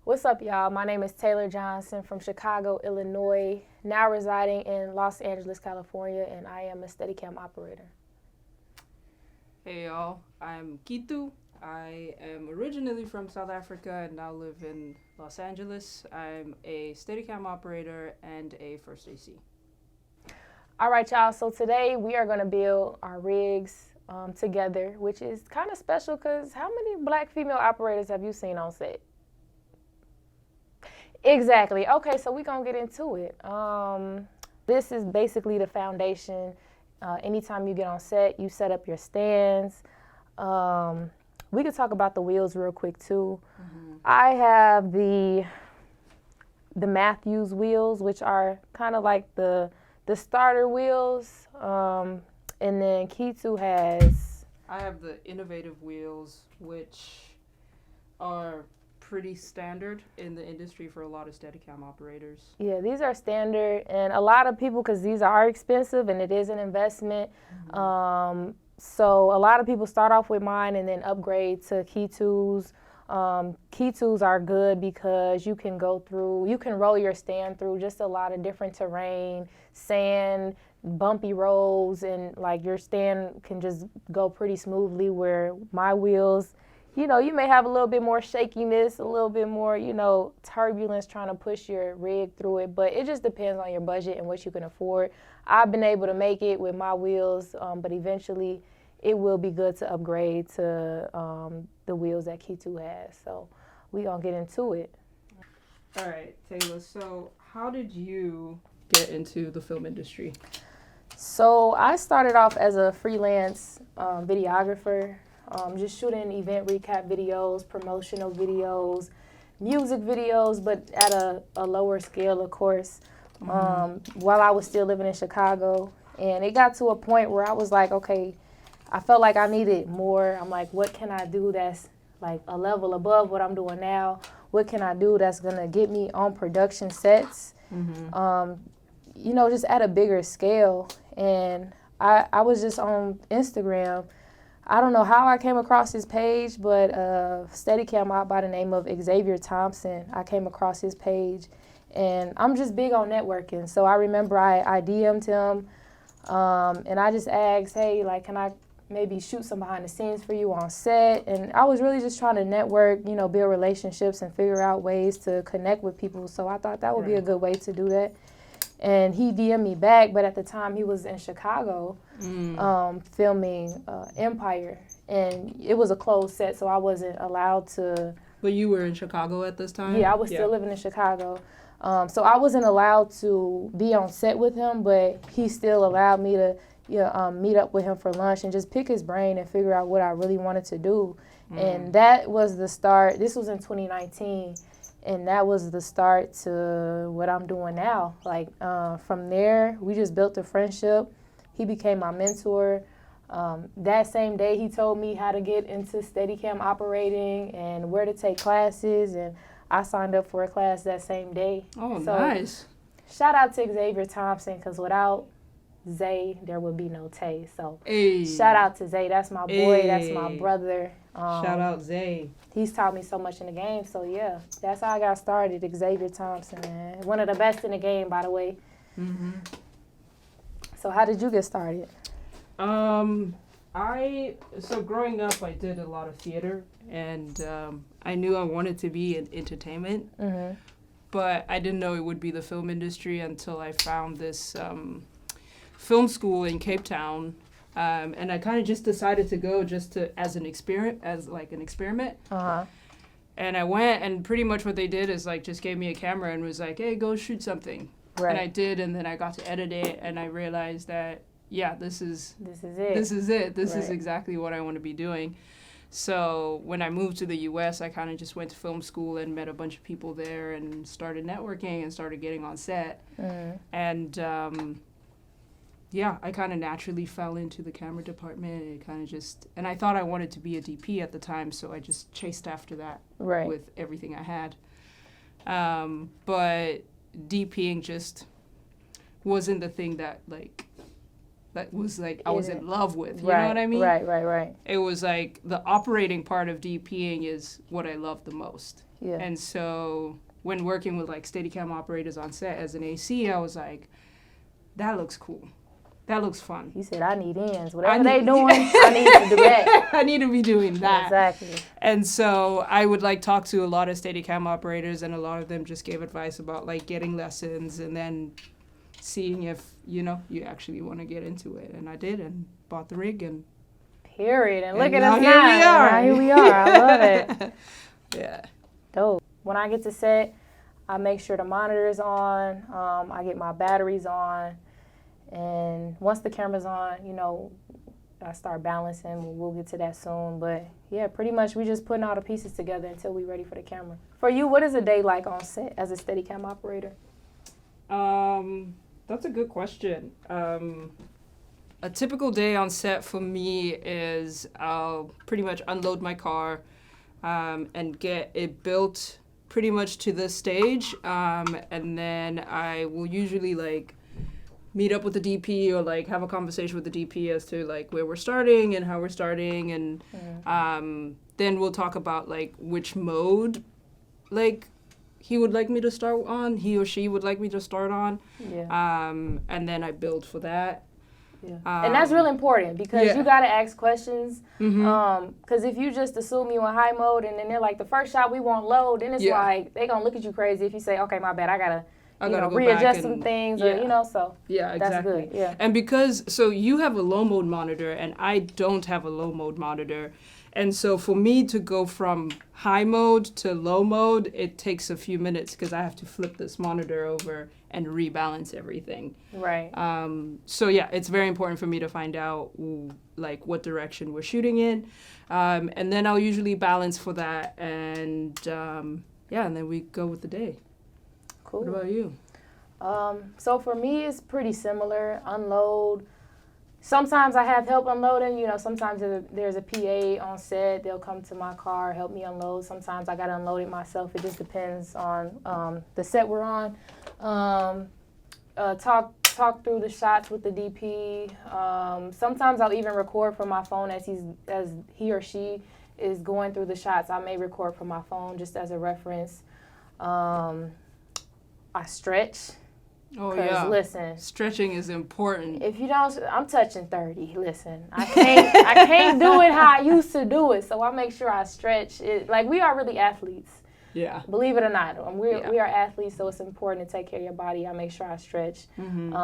What's up, y'all? My name is Taylor Johnson from Chicago, Illinois, now residing in Los Angeles, California, and I am a Steadicam operator. Hey y'all, I'm Kitu. I am originally from South Africa and now live in Los Angeles. I'm a Steadicam operator and a first AC. All right, y'all, so today we are going to build our rigs together, which is kind of special because how many black female operators have you seen on set? Exactly. Okay, so we're going to get into it. This is basically the foundation. Anytime you get on set, you set up your stands. We could talk about the wheels real quick, too. Mm-hmm. I have the Matthews wheels, which are kind of like the starter wheels. And then Kitu has... I have the innovative wheels, which are pretty standard in the industry for a lot of Steadicam operators. Yeah, these are standard, and a lot of people, because these are expensive and it is an investment, so a lot of people start off with mine and then upgrade to Kitu's. Kitu's are good because you can roll your stand through just a lot of different terrain, sand, bumpy roads, and like your stand can just go pretty smoothly, where my wheels, you may have a little bit more shakiness, a little bit more, turbulence trying to push your rig through it. But it just depends on your budget and what you can afford. I've been able to make it with my wheels, but eventually it will be good to upgrade to the wheels that Kitu has. So we're going to get into it. All right, Taylor, so how did you get into the film industry? So I started off as a freelance videographer. Just shooting event recap videos, promotional videos, music videos, but at a lower scale, of course, while I was still living in Chicago. And it got to a point where I was like, okay, I felt like I needed more. I'm like, what can I do that's like a level above what I'm doing now? What can I do that's going to get me on production sets, just at a bigger scale? And I was just on Instagram. I don't know how I came across his page, but Steadicam out by the name of Xavier Thompson. I came across his page, and I'm just big on networking. So I remember I DM'd him, and I just asked, hey, like, can I maybe shoot some behind the scenes for you on set? And I was really just trying to network, build relationships and figure out ways to connect with people. So I thought that would be a good way to do that. And he DM'd me back, but at the time he was in Chicago filming Empire. And it was a closed set, so I wasn't allowed to... But you were in Chicago at this time? Yeah, I was still living in Chicago. So I wasn't allowed to be on set with him, but he still allowed me to meet up with him for lunch and just pick his brain and figure out what I really wanted to do. And that was the start. This was in 2019. And that was the start to what I'm doing now. Like, from there, we just built a friendship. He became my mentor. That same day, he told me how to get into Steadicam operating and where to take classes. And I signed up for a class that same day. Oh, so, nice. Shout out to Xavier Thompson, because without Zay, there would be no Tay. So shout out to Zay. That's my boy. That's my brother. Shout out Zay. He's taught me so much in the game. So yeah, that's how I got started. Xavier Thompson, man. One of the best in the game, by the way. So how did you get started? So growing up, I did a lot of theater, and I knew I wanted to be in entertainment, but I didn't know it would be the film industry until I found this film school in Cape Town, and I kind of just decided to go as an experiment. And I went, and pretty much what they did is like just gave me a camera and was like, hey, go shoot something. Right. And I did, and then I got to edit it, and I realized that, yeah, this is it. This is exactly what I want to be doing. So when I moved to the U.S., I kind of just went to film school and met a bunch of people there and started networking and started getting on set. And I kind of naturally fell into the camera department. And I thought I wanted to be a DP at the time, so I just chased after that with everything I had. But DPing just wasn't the thing that, like, that was like I was in love with. You know what I mean? Right. It was like the operating part of DPing is what I love the most. Yeah. And so when working with like Steadicam operators on set as an AC, I was like, that looks cool. That looks fun. You said I need ends. Whatever they doing, I need to direct. I need to be doing that. Exactly. And so I would like talk to a lot of Steadicam operators, and a lot of them just gave advice about like getting lessons and then seeing if, you know, you actually want to get into it. And I did, and bought the rig, and period. And look at now us here now. we are. Now here we are. I love it. Yeah. Dope. When I get to set, I make sure the monitor is on. I get my batteries on. And once the camera's on, you know, I start balancing. We'll get to that soon. But yeah, pretty much we just putting all the pieces together until we're ready for the camera. For you, what is a day like on set as a Steadicam operator? That's a good question. A typical day on set for me is I'll pretty much unload my car and get it built pretty much to the stage. And then I will usually like meet up with the DP or like have a conversation with the DP as to like where we're starting and how we're starting. And then we'll talk about like which mode like he would like me to start on, he or she would like me to start on. Yeah. And then I build for that. Yeah. And that's really important because you got to ask questions. Mm-hmm. Because if you just assume you in high mode and then they're like, the first shot we won't load, then it's like, they're going to look at you crazy if you say, okay, my bad, I got to readjust some things, or, you know, so exactly. That's good, yeah. And because, so you have a low mode monitor and I don't have a low mode monitor. And so for me to go from high mode to low mode, it takes a few minutes because I have to flip this monitor over and rebalance everything. Right. So yeah, it's very important for me to find out like what direction we're shooting in. And then I'll usually balance for that. And and then we go with the day. Cool. What about you? So for me, it's pretty similar. Unload. Sometimes I have help unloading. You know, sometimes there's a PA on set. They'll come to my car, help me unload. Sometimes I got to unload it myself. It just depends on the set we're on. Talk through the shots with the DP. Sometimes I'll even record from my phone as he or she is going through the shots. I may record from my phone just as a reference. I stretch. Oh yeah. Listen, stretching is important. If you don't, I'm touching 30. Listen, I can't do it how I used to do it. So I make sure I stretch it. Like, we are really athletes. Yeah. Believe it or not, we are athletes, so it's important to take care of your body. I make sure I stretch. Mm-hmm.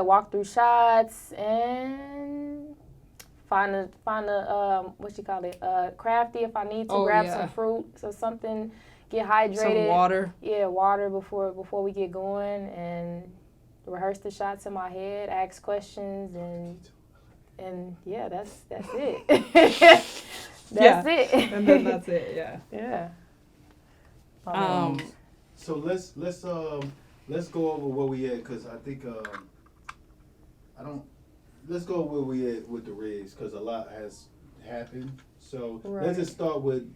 Walk through shots and find a what you call it, crafty if I need to grab some fruit or something. Get hydrated. Some water. Yeah, water before we get going, and rehearse the shots in my head, ask questions, and yeah, that's it. That's it. And then that's it. Yeah. Yeah. So let's go over where we at, because I think let's go where we at with the rigs, because a lot has happened. So let's just start with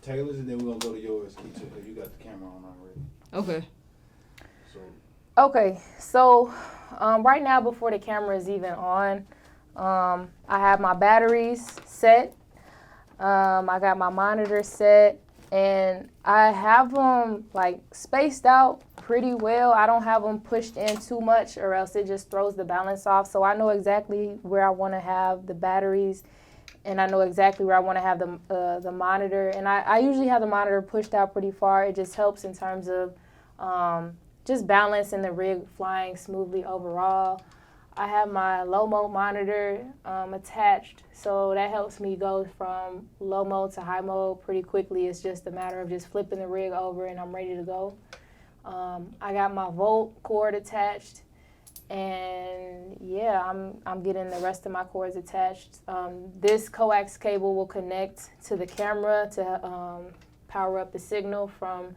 Taylor's, and then we're gonna go to yours, Keisha, because you got the camera on already. Okay. So right now, before the camera is even on, I have my batteries set. I got my monitor set, and I have them like spaced out pretty well. I don't have them pushed in too much, or else it just throws the balance off. So I know exactly where I want to have the batteries, and I know exactly where I want to have the monitor. And I usually have the monitor pushed out pretty far. It just helps in terms of just balancing the rig flying smoothly overall. I have my low mode monitor attached, so that helps me go from low mode to high mode pretty quickly. It's just a matter of just flipping the rig over and I'm ready to go. I got my Volt cord attached, and yeah, I'm getting the rest of my cords attached. This coax cable will connect to the camera to power up the signal from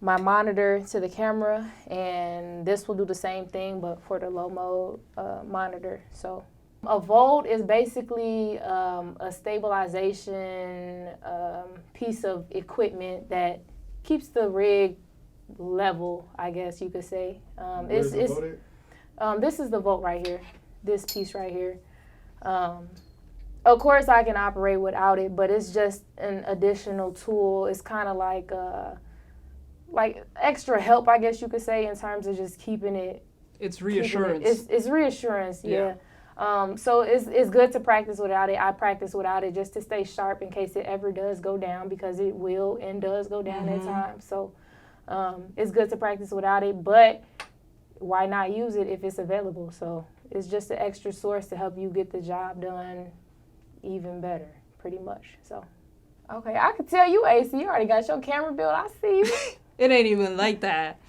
my monitor to the camera, and this will do the same thing but for the low mode monitor. So a Volt is basically a stabilization piece of equipment that keeps the rig level, I guess you could say. Where's the Volt at? This is the Volt right here, this piece right here. Of course, I can operate without it, but it's just an additional tool. It's kind of like extra help, I guess you could say, in terms of just keeping it. It's reassurance. It's reassurance, yeah. So it's good to practice without it. I practice without it just to stay sharp in case it ever does go down, because it will and does go down at times. So it's good to practice without it, but why not use it if it's available? So it's just an extra source to help you get the job done even better, pretty much. So, okay, I could tell you, AC, you already got your camera built. I see you. It ain't even like that.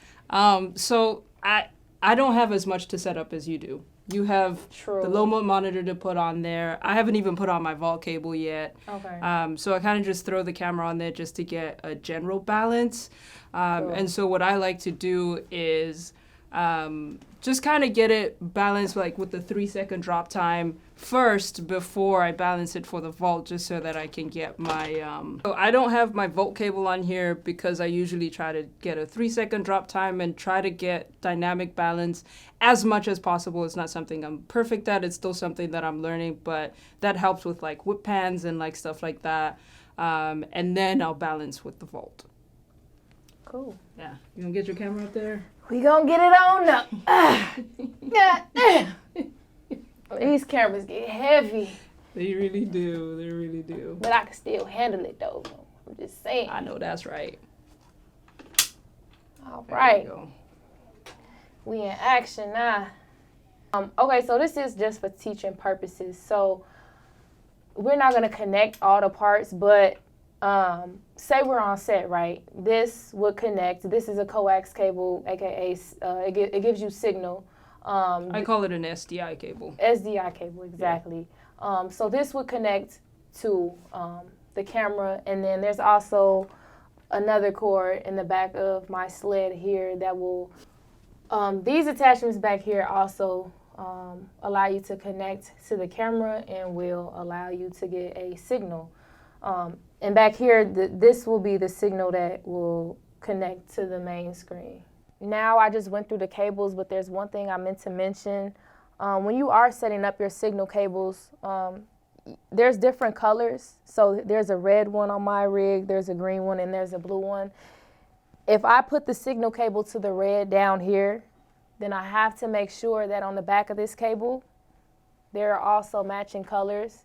So I don't have as much to set up as you do. You have the low monitor to put on there. I haven't even put on my Volt cable yet. Okay. So I kind of just throw the camera on there just to get a general balance. And so what I like to do is just kind of get it balanced, like with the 3-second drop time first before I balance it for the Volt, just so that I can get my, so I don't have my Volt cable on here because I usually try to get a 3-second drop time and try to get dynamic balance as much as possible. It's not something I'm perfect at. It's still something that I'm learning, but that helps with like whip pans and like stuff like that. And then I'll balance with the Volt. Cool. Yeah. You gonna get your camera up there? We gonna get it on up. God damn. These cameras get heavy. They really do. They really do. But I can still handle it though. I'm just saying. I know that's right. All right. We in action now. Okay, so this is just for teaching purposes. So we're not gonna connect all the parts, but say we're on set, right? This would connect. This is a coax cable, aka it gives you signal. I call it an SDI cable. SDI cable, exactly. Yeah. So this would connect to the camera, and then there's also another cord in the back of my sled here that will. These attachments back here also allow you to connect to the camera and will allow you to get a signal. And back here, this will be the signal that will connect to the main screen. Now I just went through the cables, but there's one thing I meant to mention. When you are setting up your signal cables, there's different colors. So there's a red one on my rig, there's a green one, and there's a blue one. If I put the signal cable to the red down here, then I have to make sure that on the back of this cable, there are also matching colors,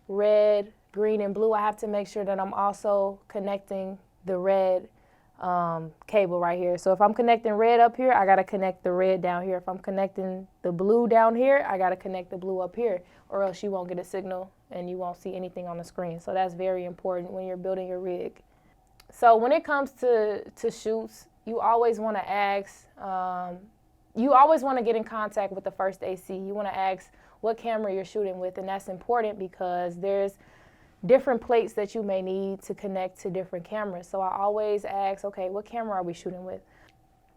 red, green, and blue. I have to make sure that I'm also connecting the red cable right here. So if I'm connecting red up here, I gotta connect the red down here. If I'm connecting the blue down here, I gotta connect the blue up here, or else you won't get a signal and you won't see anything on the screen. So that's very important when you're building your rig. So when it comes to shoots, you always want to ask, you always want to get in contact with the first AC. You want to ask what camera you're shooting with, and that's important because there's different plates that you may need to connect to different cameras. So I always ask, okay, what camera are we shooting with?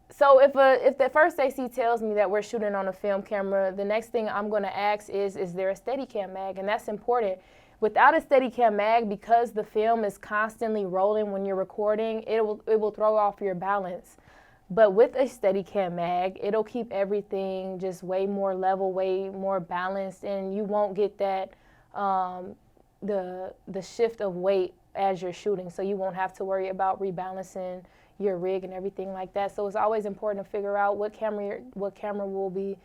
So if the first AC tells me that we're shooting on a film camera, the next thing I'm going to ask is there a Steadicam mag? And that's important. Without a Steadicam mag, because the film is constantly rolling when you're recording, it will throw off your balance. But with a Steadicam mag, it'll keep everything just way more level, way more balanced, and you won't get that the shift of weight as you're shooting. So you won't have to worry about rebalancing your rig and everything like that. So it's always important to figure out what camera we'll be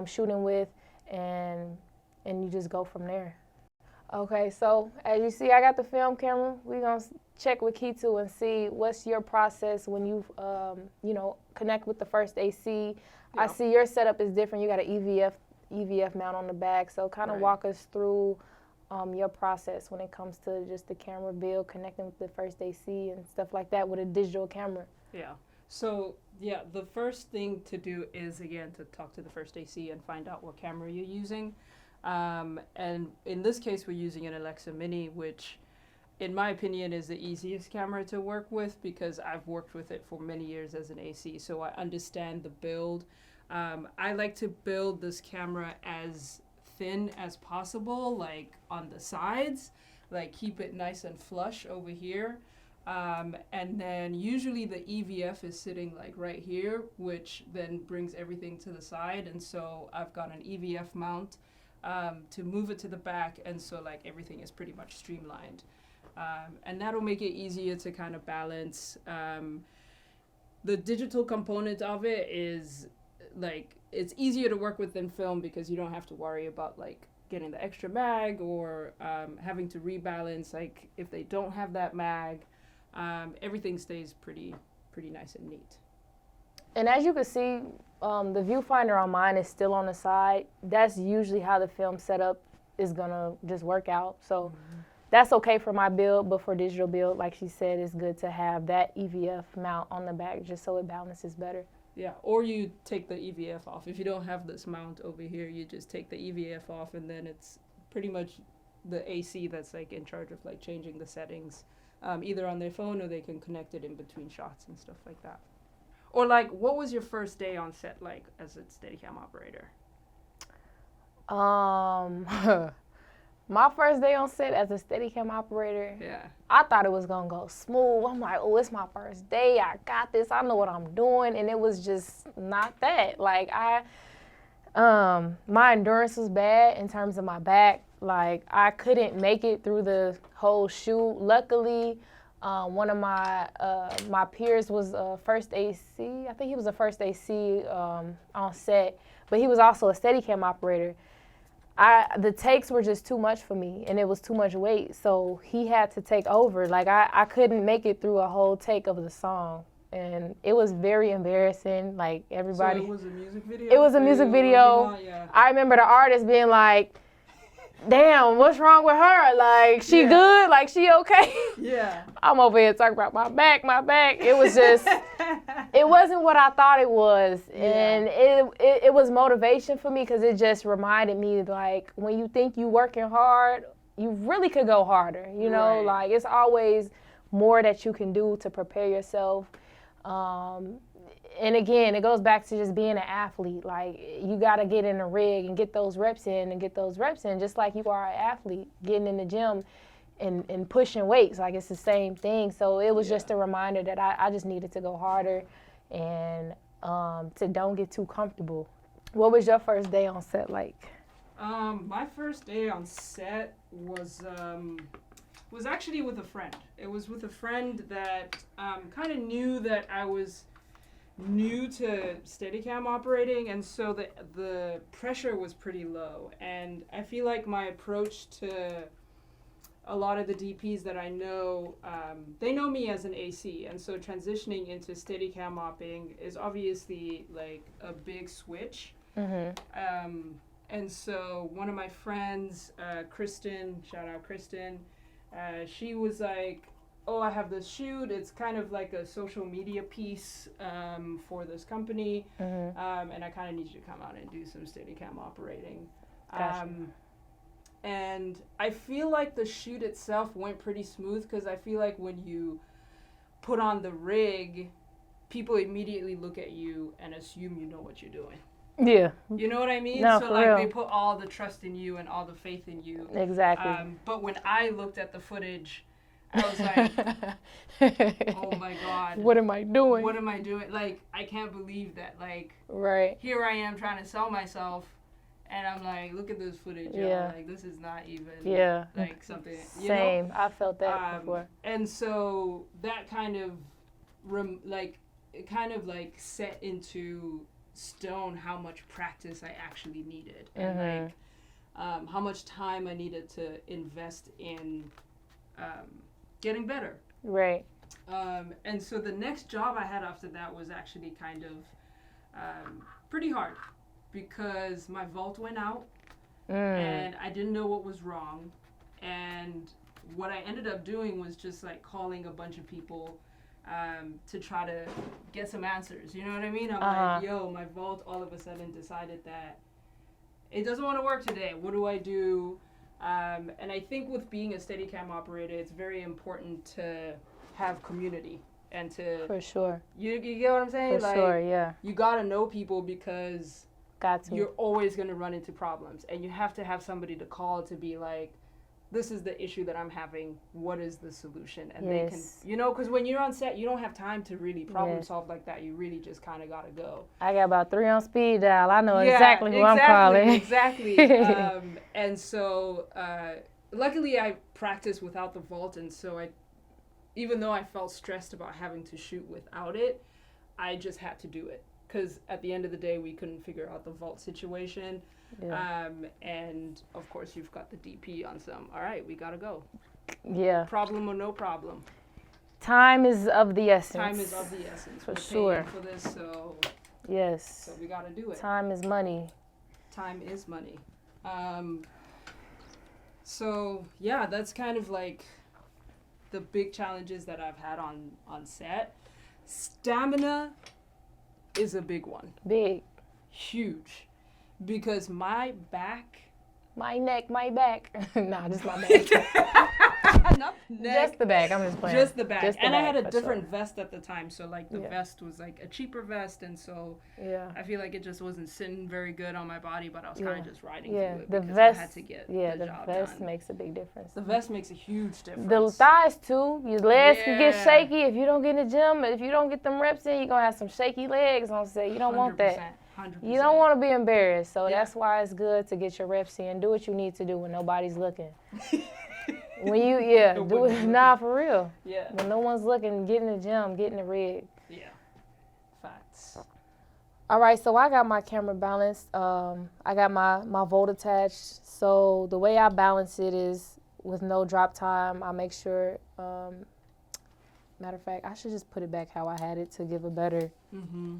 shooting with, and you just go from there. Okay, so as you see, I got the film camera. We're gonna check with Kitu and see what's your process when you connect with the first AC. Yeah. I see your setup is different. You got an EVF mount on the back. So kind of walk us through your process when it comes to just the camera build, connecting with the first AC and stuff like that with a digital camera. Yeah. So yeah, the first thing to do is again to talk to the first AC and find out what camera you're using. And in this case, we're using an Alexa Mini, which in my opinion is the easiest camera to work with because I've worked with it for many years as an AC, so I understand the build. I like to build this camera as thin as possible, like on the sides, like keep it nice and flush over here. And then usually the EVF is sitting like right here, which then brings everything to the side. And so I've got an EVF mount to move it to the back, and so like everything is pretty much streamlined. And that'll make it easier to kind of balance. The digital component of it is like, it's easier to work with than film because you don't have to worry about like getting the extra mag or having to rebalance. Like if they don't have that mag, everything stays pretty nice and neat. And as you can see, the viewfinder on mine is still on the side. That's usually how the film setup is gonna just work out. So that's okay for my build, but for digital build, like she said, it's good to have that EVF mount on the back just so it balances better. Yeah, or you take the EVF off. If you don't have this mount over here, you just take the EVF off, and then it's pretty much the AC that's like in charge of like changing the settings, either on their phone or they can connect it in between shots and stuff like that. Or like, what was your first day on set like as a Steadicam operator? My first day on set as a Steadicam operator, I thought it was gonna go smooth. I'm like, oh, it's my first day. I got this. I know what I'm doing, and it was just not that. Like my endurance was bad in terms of my back. Like I couldn't make it through the whole shoot. Luckily, one of my peers was first AC. I think he was a first AC on set, but he was also a Steadicam operator. The takes were just too much for me, and it was too much weight, so he had to take over. Like I couldn't make it through a whole take of the song, and it was very embarrassing. Like everybody. So it was a music video? It was a music video. Yeah. I remember the artist being like, damn, what's wrong with her? Like, she good? Like, she okay? Yeah. I'm over here talking about my back. It was just, it wasn't what I thought it was. And it was motivation for me because it just reminded me, like, when you think you working hard, you really could go harder. You know, like, it's always more that you can do to prepare yourself. And again, it goes back to just being an athlete. Like, you got to get in the rig and get those reps in just like you are an athlete, getting in the gym and pushing weights. Like, it's the same thing. So it was just a reminder that I just needed to go harder and to don't get too comfortable. What was your first day on set like? My first day on set was actually with a friend. It was with a friend that kind of knew that I was new to Steadicam operating, and so the pressure was pretty low. And I feel like my approach to a lot of the DPs that I know, they know me as an AC, and so transitioning into Steadicam opping is obviously like a big switch. And so one of my friends, Kristen, shout out Kristen, she was like, oh, I have this shoot. It's kind of like a social media piece for this company, and I kind of need you to come out and do some Steadicam operating. Gotcha. And I feel like the shoot itself went pretty smooth because I feel like when you put on the rig, people immediately look at you and assume you know what you're doing. Yeah. You know what I mean? No, so for like real. they put all the trust in you and all the faith in you. Exactly. But when I looked at the footage, I was like, oh my God. What am I doing? What am I doing? Like, I can't believe that. Like, right. Here I am trying to sell myself, and I'm like, look at this footage, y'all. Like, this is not even, like, something, you Same. know? I felt that before. And so that kind of, set into stone how much practice I actually needed. And, like, how much time I needed to invest in getting better. Right. And so the next job I had after that was actually kind of pretty hard because my vault went out and I didn't know what was wrong. And what I ended up doing was just like calling a bunch of people to try to get some answers. You know what I mean? I'm like, yo, my vault all of a sudden decided that it doesn't want to work today. What do I do? And I think with being a Steadicam operator, it's very important to have community and to... For sure. You get what I'm saying? For sure, yeah. You got to know people because you're always going to run into problems. And you have to have somebody to call to be like, this is the issue that I'm having. What is the solution? And yes. they can, you know, because when you're on set, you don't have time to really problem solve like that. You really just kind of got to go. I got about 3 on speed dial. I know exactly who I'm calling. Exactly. And so, luckily, I practiced without the vault. And so, even though I felt stressed about having to shoot without it, I just had to do it. Because at the end of the day, we couldn't figure out the vault situation. Yeah. And of course, you've got the DP on some. All right, we gotta go. Yeah. Problem or no problem. Time is of the essence. Time is of the essence. For We're sure. paying for this, so. Yes. So we gotta do it. Time is money. Time is money. So yeah, that's kind of like the big challenges that I've had on set. Stamina is a big one. Big. Huge. Because my back... My neck, my back. Nah, just my back. Not neck. Just the back. I'm just playing. Just the back. Just the and back, I had a different sure. vest at the time. So, like, the vest was, like, a cheaper vest. And so I feel like it just wasn't sitting very good on my body. But I was kind of just riding through it the because vest, I had to get the job vest done. makes a big difference. The vest makes a huge difference. The thighs, too. Your legs can get shaky if you don't get in the gym. If you don't get them reps in, you're going to have some shaky legs on set. You don't want that. 100%. You don't want to be embarrassed, so that's why it's good to get your reps in. Do what you need to do when nobody's looking. When you, do it. Nah, for real. Yeah. When no one's looking, get in the gym, get in the rig. Yeah. Facts. All right, so I got my camera balanced. I got my Volt attached. So the way I balance it is with no drop time. I make sure, matter of fact, I should just put it back how I had it to give a better. Mm-hmm.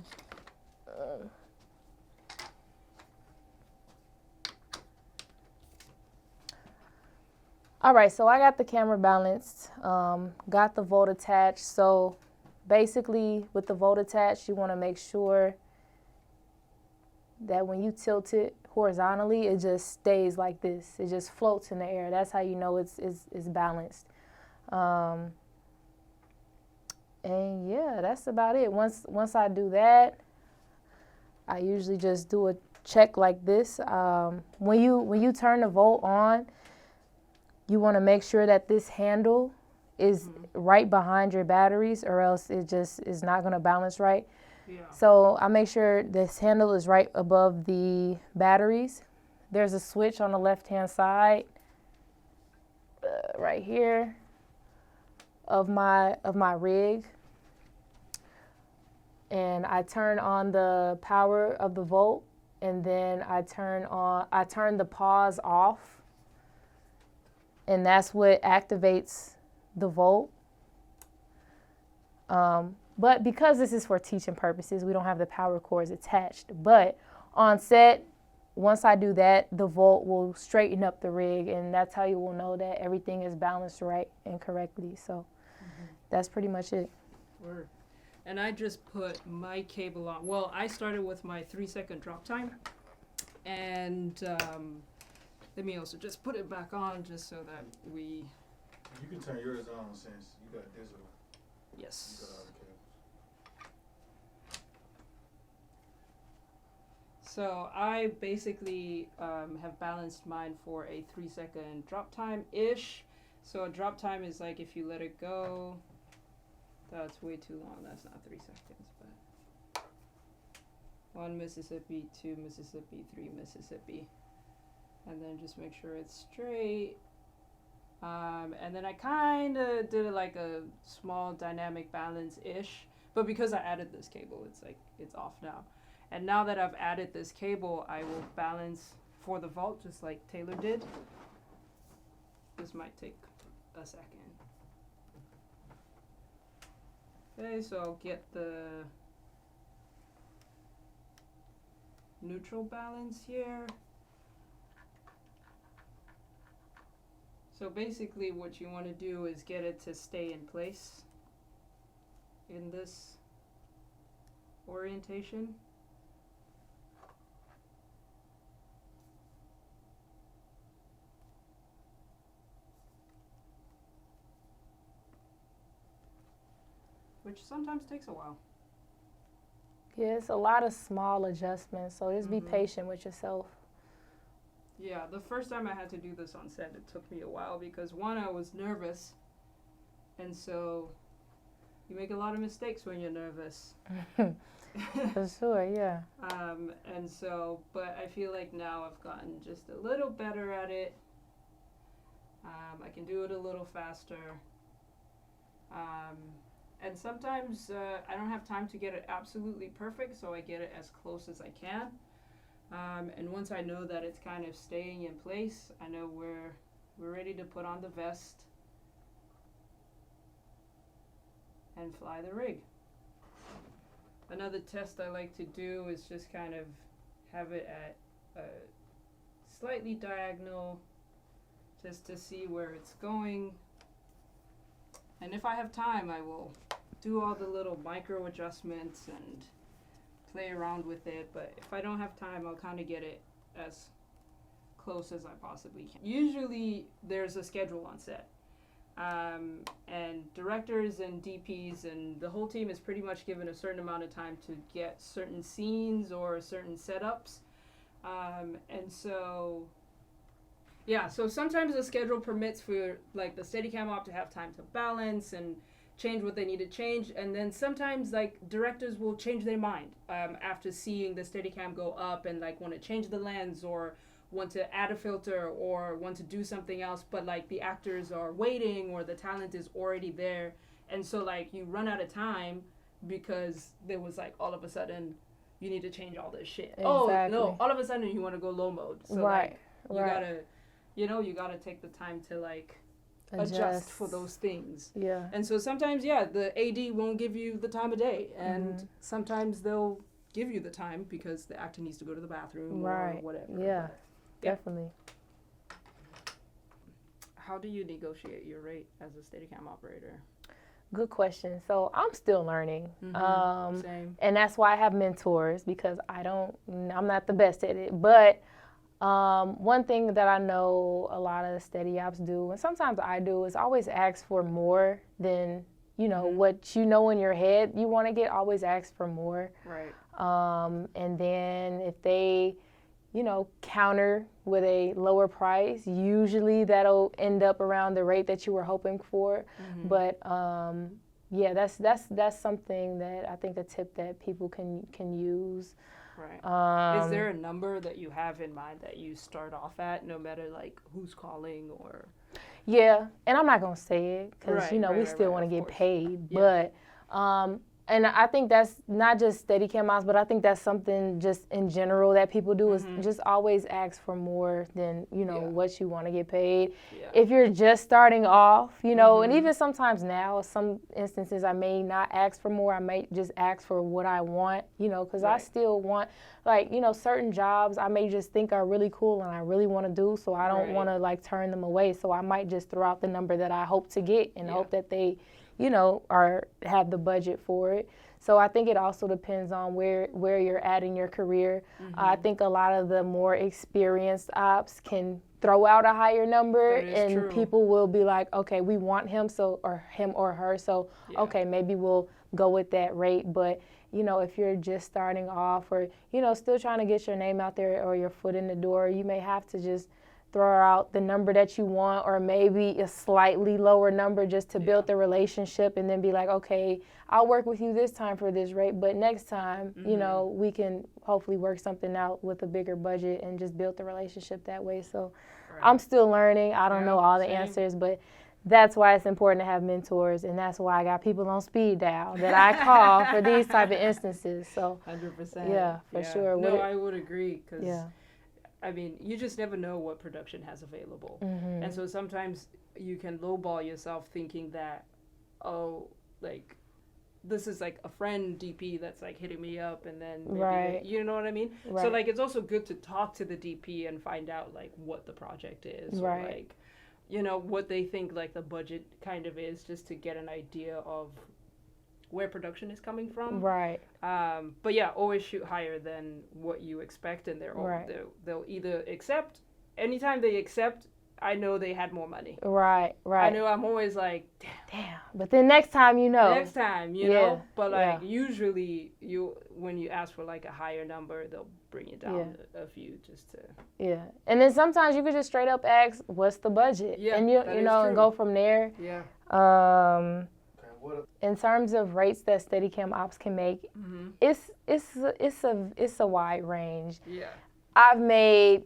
All right, so I got the camera balanced, got the Volt attached. So basically with the Volt attached, you want to make sure that when you tilt it horizontally, it just stays like this. It just floats in the air. That's how you know it's balanced. And yeah, that's about it. Once I do that, I usually just do a check like this. When you turn the Volt on, you want to make sure that this handle is right behind your batteries, or else it just is not going to balance right. Yeah. So I make sure this handle is right above the batteries. There's a switch on the left-hand side, right here, of my rig. And I turn on the power of the Volt, and then I turn the pause off. And that's what activates the Volt. But because this is for teaching purposes, we don't have the power cords attached. But on set, once I do that, the Volt will straighten up the rig, and that's how you will know that everything is balanced right and correctly. So that's pretty much it. Word. And I just put my cable on. Well, I started with my 3-second drop time. And let me also just put it back on just so that we... You can turn yours on since you got digital. Yes. You got all the cables. So I basically have balanced mine for a 3-second drop time-ish. So a drop time is like if you let it go. That's way too long. That's not 3 seconds, but 1 Mississippi, 2 Mississippi, 3 Mississippi. And then just make sure it's straight. And then I kind of did it like a small dynamic balance-ish. But because I added this cable, it's off now. And now that I've added this cable, I will balance for the Volt just like Taylor did. This might take a second. Okay, so I'll get the neutral balance here. So basically what you want to do is get it to stay in place in this orientation. Which sometimes takes a while. Yeah, it's a lot of small adjustments, so just be patient with yourself. Yeah, the first time I had to do this on set, it took me a while because one, I was nervous, and so you make a lot of mistakes when you're nervous. For sure, yeah. And so, but I feel like now I've gotten just a little better at it. I can do it a little faster. And sometimes I don't have time to get it absolutely perfect, so I get it as close as I can. And once I know that it's kind of staying in place, I know we're ready to put on the vest and fly the rig. Another test I like to do is just kind of have it at a slightly diagonal just to see where it's going. And if I have time, I will do all the little micro adjustments and play around with it. But if I don't have time, I'll kind of get it as close as I possibly can. Usually there's a schedule on set. And directors and DPs and the whole team is pretty much given a certain amount of time to get certain scenes or certain setups. And so, yeah, so sometimes the schedule permits for like the Steadicam op to have time to balance and change what they need to change. And then sometimes like directors will change their mind after seeing the Steadicam go up and like want to change the lens or want to add a filter or want to do something else, but like the actors are waiting or the talent is already there, and so like you run out of time because there was like all of a sudden you need to change all this shit. Exactly. Oh no, all of a sudden you want to go low mode, so right, like you gotta take the time to like adjust for those things. Yeah. And so sometimes the AD won't give you the time of day, and sometimes they'll give you the time because the actor needs to go to the bathroom or whatever. Yeah. Definitely. How do you negotiate your rate as a Steadicam operator? Good question. So I'm still learning. Same. And that's why I have mentors, because I'm not the best at it. But one thing that I know a lot of the steady ops do, and sometimes I do, is always ask for more than, what you know in your head you want to get. Always ask for more. Right. And then if they counter with a lower price, usually that'll end up around the rate that you were hoping for. But that's something that I think a tip that people can use. Right. Is there a number that you have in mind that you start off at, no matter like who's calling or? Yeah, and I'm not gonna say it because we still want to get paid, but. And I think that's not just Steadicam ops, but I think that's something just in general that people do is just always ask for more than, what you want to get paid. Yeah. If you're just starting off, and even sometimes now, some instances I may not ask for more. I may just ask for what I want, because I still want, certain jobs I may just think are really cool and I really want to do, so I don't want to, turn them away. So I might just throw out the number that I hope to get and hope that they have the budget for it. So I think it also depends on where you're at in your career. I think a lot of the more experienced ops can throw out a higher number, and true. People will be like, okay, we want him, or him or her, so okay, maybe we'll go with that rate. But if you're just starting off, or still trying to get your name out there or your foot in the door, you may have to just throw out the number that you want, or maybe a slightly lower number just to build the relationship, and then be like, okay, I'll work with you this time for this rate, but next time, we can hopefully work something out with a bigger budget and just build the relationship that way. So I'm still learning. I don't know all the answers, but that's why it's important to have mentors, and that's why I got people on speed dial that I call for these type of instances. So 100%. Yeah, for sure. No, I would agree, because I mean, you just never know what production has available. And so sometimes you can lowball yourself thinking that, this is like a friend DP that's like hitting me up, and then maybe, you know what I mean? So like it's also good to talk to the DP and find out like what the project is, or like, what they think like the budget kind of is, just to get an idea of where production is coming from. Right. But yeah, always shoot higher than what you expect, and they'll either accept. Anytime they accept, I know they had more money. Right. I know I'm always like, damn. But then next time, you know. Next time, you know. But like usually, when you ask for like a higher number, they'll bring it down a few just to. Yeah, and then sometimes you could just straight up ask, "What's the budget?" Yeah, and you know, and go from there. Yeah. In terms of rates that Steadicam ops can make, it's a wide range. Yeah. I've made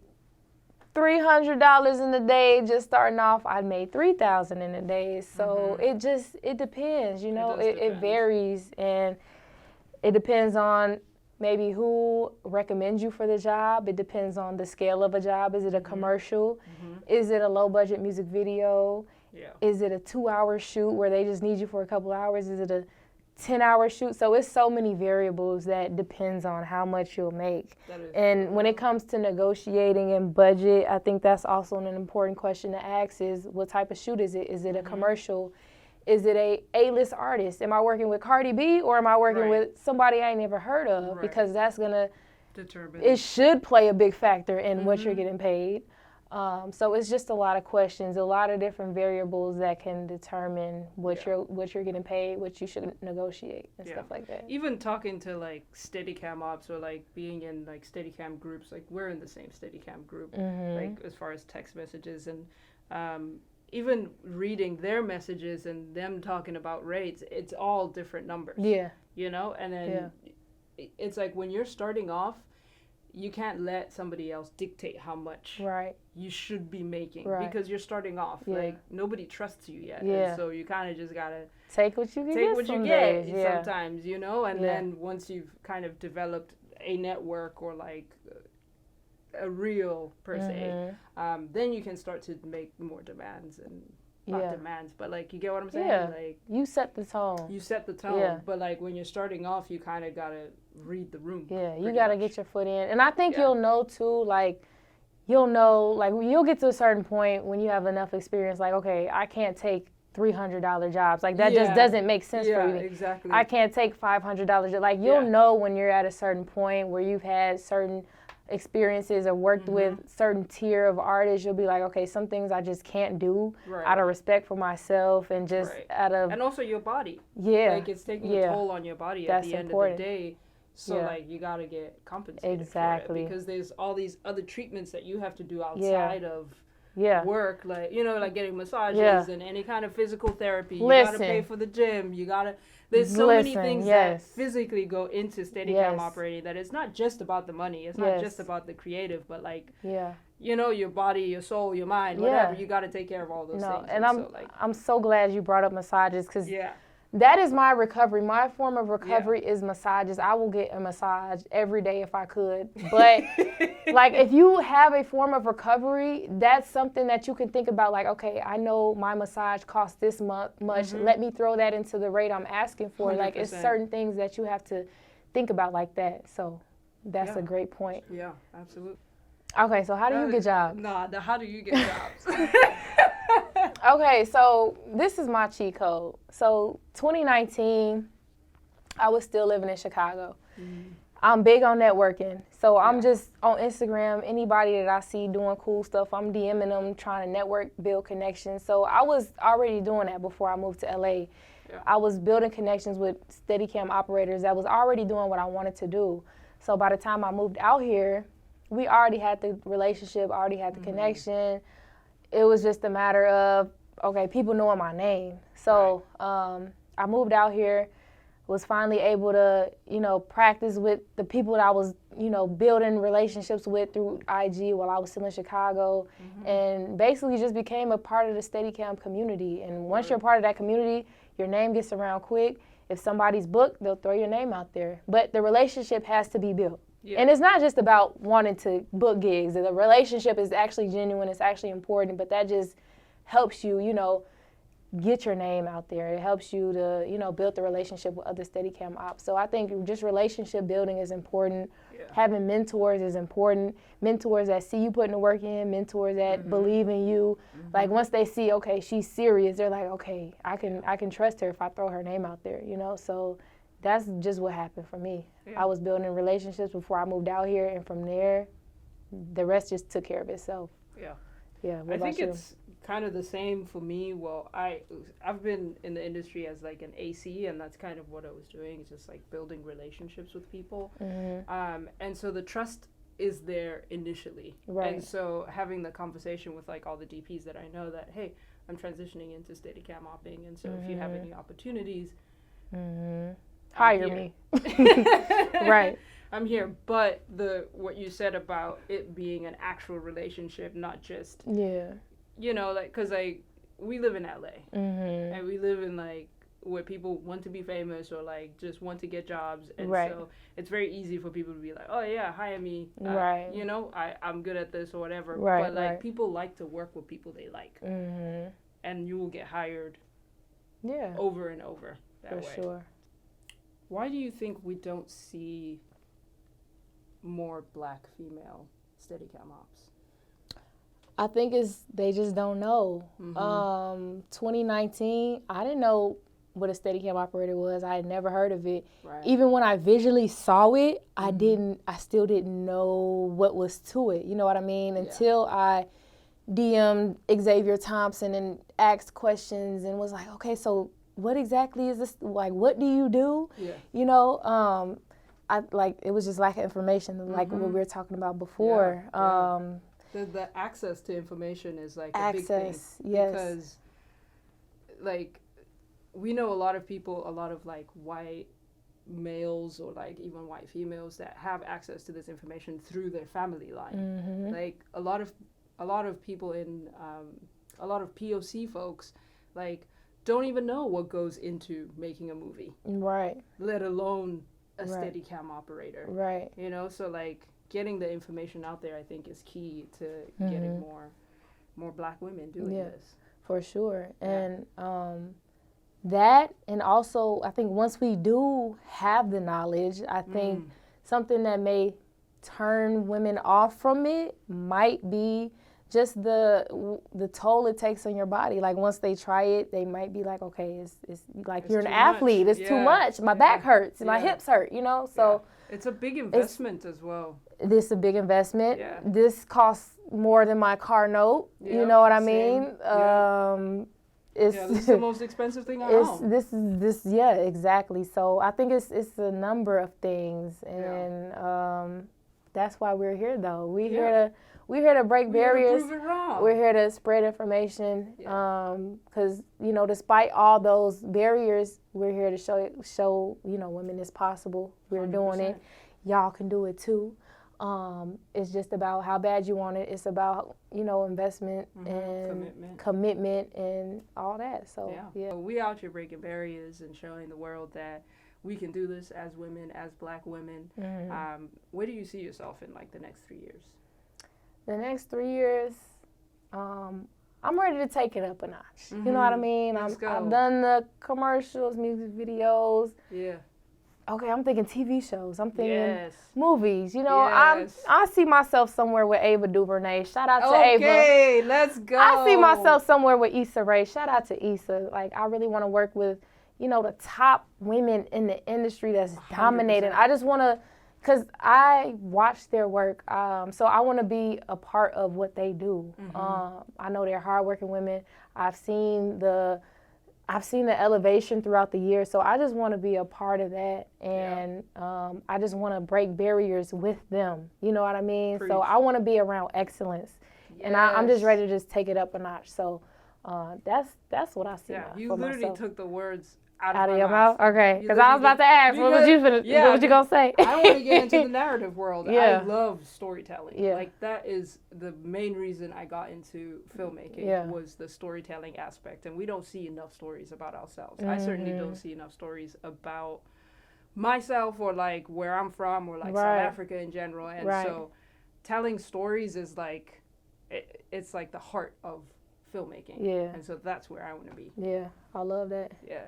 $300 in a day just starting off. I made $3,000 in a day. So it depends, you know. It varies, and it depends on maybe who recommends you for the job. It depends on the scale of a job. Is it a commercial? Is it a low budget music video? Yeah. Is it a 2-hour shoot where they just need you for a couple hours? Is it a 10-hour shoot? So it's so many variables that depends on how much you'll make. And when it comes to negotiating and budget, I think that's also an important question to ask is, what type of shoot is it? Is it a commercial? Is it a A-list artist? Am I working with Cardi B, or am I working with somebody I ain't never heard of? Because that's going to determine. It should play a big factor in what you're getting paid. So it's just a lot of questions, a lot of different variables that can determine what you're getting paid, what you should negotiate, and stuff like that. Even talking to like Steadicam ops, or like being in like Steadicam groups, like we're in the same Steadicam group, like as far as text messages, and even reading their messages and them talking about rates, it's all different numbers. Yeah. You know, and then it's like when you're starting off, you can't let somebody else dictate how much you should be making because you're starting off. Like nobody trusts you yet. And so you kind of just gotta take what you get. Sometimes, you know. And then once you've kind of developed a network or like a reel per se, then you can start to make more demands and. Not demands, but like, you get what I'm saying? Yeah. Like, you set the tone. But like when you're starting off, you kind of gotta read the room. Yeah, you gotta get your foot in, and I think you'll know too. Like, you'll get to a certain point when you have enough experience. Like, okay, I can't take $300 jobs. Like, that just doesn't make sense for you. Yeah, exactly. I can't take $500. Like, you'll know when you're at a certain point where you've had certain experiences or worked with certain tier of artists. You'll be like, okay, some things I just can't do out of respect for myself and just out of, and also your body. Like, it's taking a toll on your body at the end of the day. So like, you gotta get compensated for it, because there's all these other treatments that you have to do outside of work, like, you know, like getting massages and any kind of physical therapy. You gotta pay for the gym. You gotta. There's so many things that physically go into Steadicam operating, that it's not just about the money. It's not just about the creative, but like, you know, your body, your soul, your mind, whatever. You got to take care of all those things. And I'm so glad you brought up massages, because that is my recovery. My form of recovery is massages. I will get a massage every day if I could. But like, if you have a form of recovery, that's something that you can think about. Like, okay, I know my massage costs this much. Let me throw that into the rate I'm asking for. 100%. Like, it's certain things that you have to think about like that. So that's a great point. Yeah, absolutely. Okay, so how do you get jobs? How do you get jobs? Okay, so this is my cheat code. So 2019, I was still living in Chicago. I'm big on networking. So I'm just on Instagram. Anybody that I see doing cool stuff, I'm DMing them, trying to network, build connections. So I was already doing that before I moved to LA. I was building connections with Steadicam operators that was already doing what I wanted to do. So by the time I moved out here, we already had the relationship, already had the connection. It was just a matter of, okay, people knowing my name. So I moved out here, was finally able to, you know, practice with the people that I was, you know, building relationships with through IG while I was still in Chicago, and basically just became a part of the Steadicam community. And once you're a part of that community, your name gets around quick. If somebody's booked, they'll throw your name out there. But the relationship has to be built. And it's not just about wanting to book gigs. The relationship is actually genuine. It's actually important. But that just helps you, you know, get your name out there. It helps you to, you know, build the relationship with other Steadicam ops. So I think just relationship building is important. Having mentors is important. Mentors that see you putting the work in. Mentors that believe in you. Like, once they see, okay, she's serious, they're like, okay, I can trust her if I throw her name out there, you know. So that's just what happened for me. I was building relationships before I moved out here, and from there, the rest just took care of itself. Yeah. I think it's kind of the same for me. Well, I've been in the industry as like an AC, and that's kind of what I was doing. It's just like building relationships with people. And so the trust is there initially. Right. And so having the conversation with like all the DPs that I know that, hey, I'm transitioning into Steadicam opping, and so if you have any opportunities, hire me. Right. I'm here. But what you said about it being an actual relationship, not just you know, like, because like we live in LA, and we live in like where people want to be famous or like just want to get jobs, and so it's very easy for people to be like, oh yeah, hire me, you know, I'm good at this or whatever, but like people like to work with people they like, and you will get hired over and over that way. For sure. Why do you think we don't see more Black female Steadicam ops? I think they just don't know. 2019, I didn't know what a Steadicam operator was. I had never heard of it. Right. Even when I visually saw it, I still didn't know what was to it. You know what I mean? Until I DM'd Xavier Thompson and asked questions and was like, okay, so what exactly is this? Like, what do you do? Yeah. You know, it was just lack of information, like what we were talking about before. The access to information is like a big thing. Yes. Because like we know a lot of people, a lot of like white males or like even white females that have access to this information through their family line. Like a lot of people in a lot of POC folks like don't even know what goes into making a movie. Right. Let alone a Steadicam operator. Right. You know, so like getting the information out there, I think, is key to getting more Black women doing this. For sure. And that, and also, I think once we do have the knowledge, I think something that may turn women off from it might be just the toll it takes on your body. Like once they try it, they might be like, okay, it's like you're an athlete. It's too much. My back hurts. My hips hurt. You know, so it's a big investment as well. This is a big investment. Yeah. This costs more than my car note. You know what I mean? This is the most expensive thing I own. Exactly. So I think it's a number of things, and that's why we're here, though. We're here to break barriers. Prove it wrong. We're here to spread information. Because you know, despite all those barriers, we're here to show you know, women it's possible. We're 100%. Doing it. Y'all can do it too. It's just about how bad you want it. It's about, you know, investment and commitment and all that. So we out here breaking barriers and showing the world that we can do this as women, as Black women. Where do you see yourself in like the next 3 years? The next 3 years, I'm ready to take it up a notch. You know what I mean? I've done the commercials, music videos. Yeah. Okay, I'm thinking TV shows. I'm thinking movies. You know, I see myself somewhere with Ava DuVernay. Shout out to Ava. Okay, let's go. I see myself somewhere with Issa Rae. Shout out to Issa. Like, I really want to work with, you know, the top women in the industry that's 100%. Dominating. I just want to, because I watch their work, so I want to be a part of what they do. I know they're hardworking women. I've seen the elevation throughout the year, so I just want to be a part of that, and I just want to break barriers with them. You know what I mean? Preach. So I want to be around excellence, and I'm just ready to just take it up a notch. So that's what I see. Yeah, you literally myself. Took the words out of your mouth. Okay, because I was about to ask, what was you gonna say? I want to get into the narrative world. I love storytelling. Yeah. Like that is the main reason I got into filmmaking was the storytelling aspect, and we don't see enough stories about ourselves. I certainly don't see enough stories about myself or like where I'm from or like South Africa in general, and so telling stories is like it's like the heart of filmmaking. Yeah, and so that's where I want to be. Yeah, I love that. Yeah.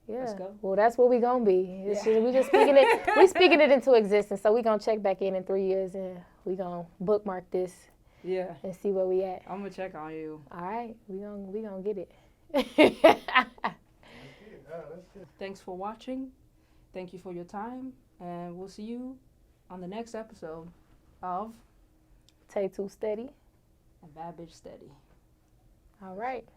Yeah. Let's go. Well, that's what we gonna be. We just speaking it. We speaking it into existence. So we gonna check back in 3 years and we gonna bookmark this. Yeah. And see where we at. I'm gonna check on you. All right. We gonna get it. Thanks for watching. Thank you for your time, and we'll see you on the next episode of Tay Too Steady And bad bitch steady. All right.